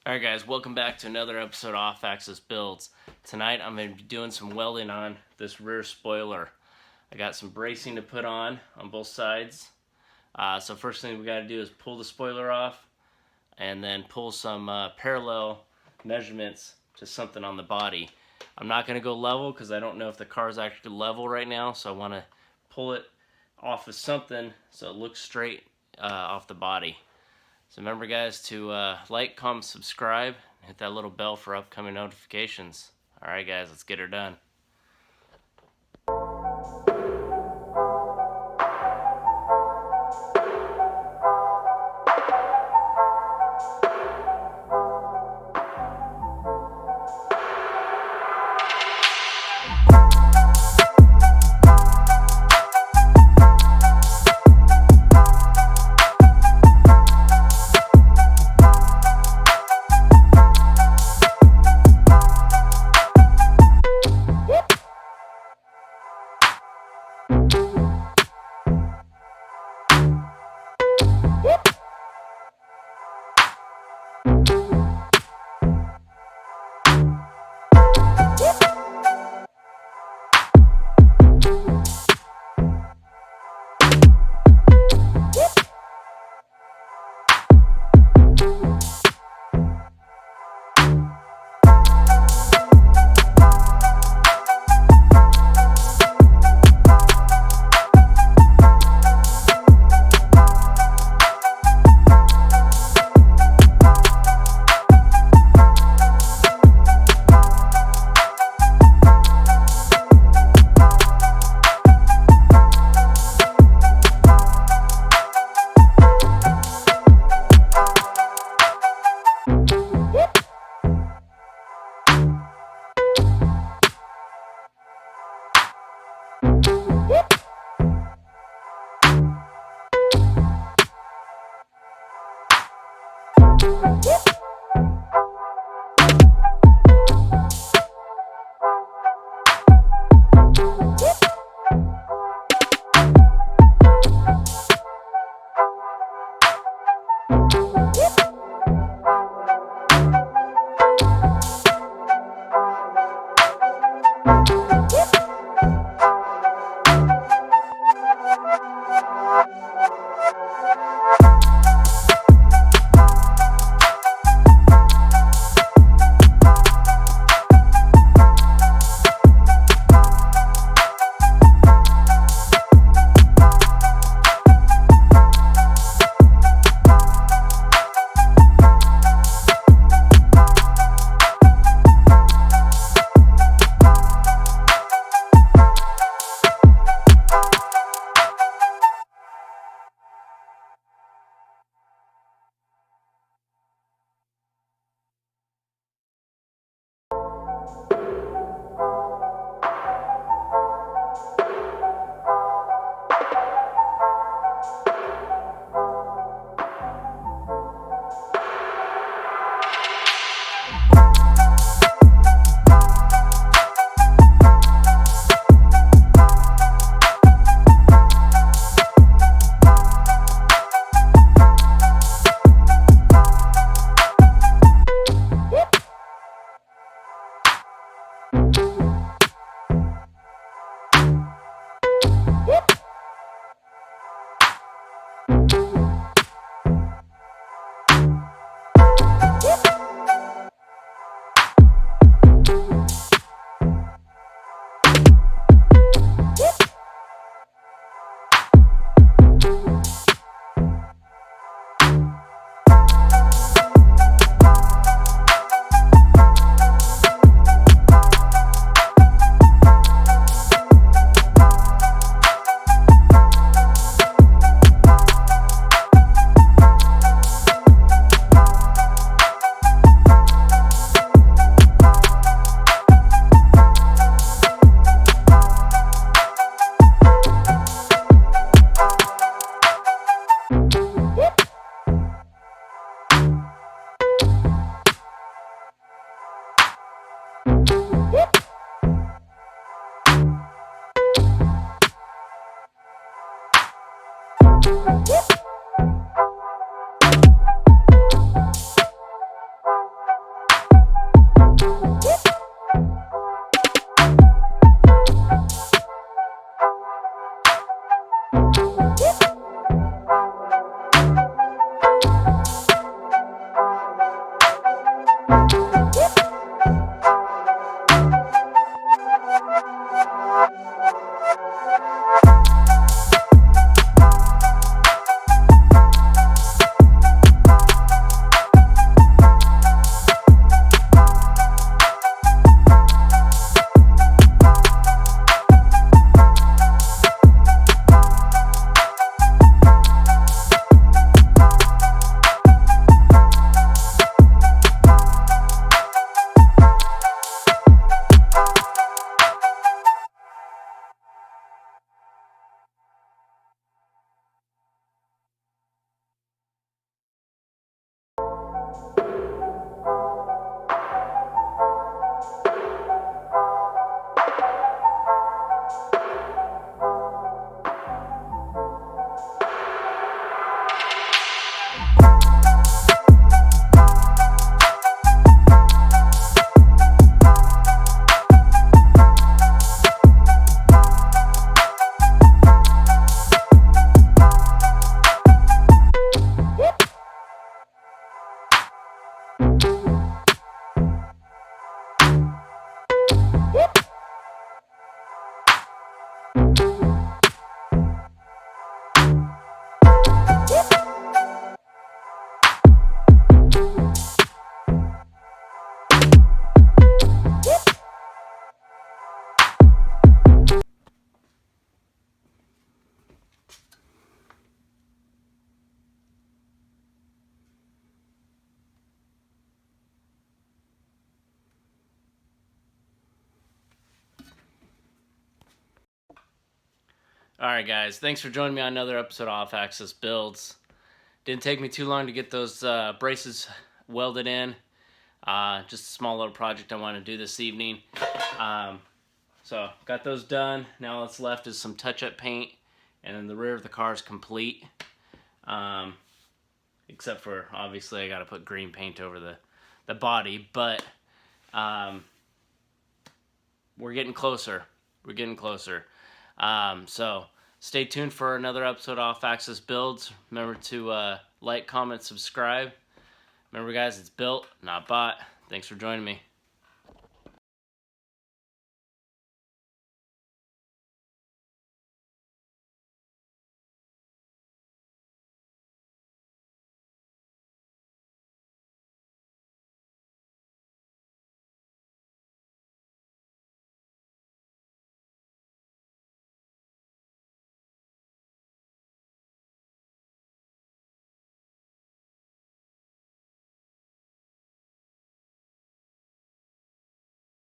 Alright guys, welcome back to another episode of Off Axis Builds. Tonight I'm going to be doing some welding on this rear spoiler. I got some bracing to put on both sides. So first thing we got to do is pull the spoiler off and then pull some parallel measurements to something on the body. I'm not going to go level because I don't know if the car is actually level right now, so I want to pull it off of something so it looks straight off the body. So remember guys to like, comment, subscribe, and hit that little bell for upcoming notifications. Alright guys, let's get her done. Alright guys, thanks for joining me on another episode of Off-Axis Builds. Didn't take me too long to get those braces welded in. Just a small little project I want to do this evening. So got those done. Now what's left is some touch-up paint, and then the rear of the car is complete. Except for, obviously, I got to put green paint over the body, but we're getting closer. We're getting closer. So stay tuned for another episode of Off-Axis Builds. Remember to like, comment, subscribe. Remember guys, it's built, not bought. Thanks for joining me.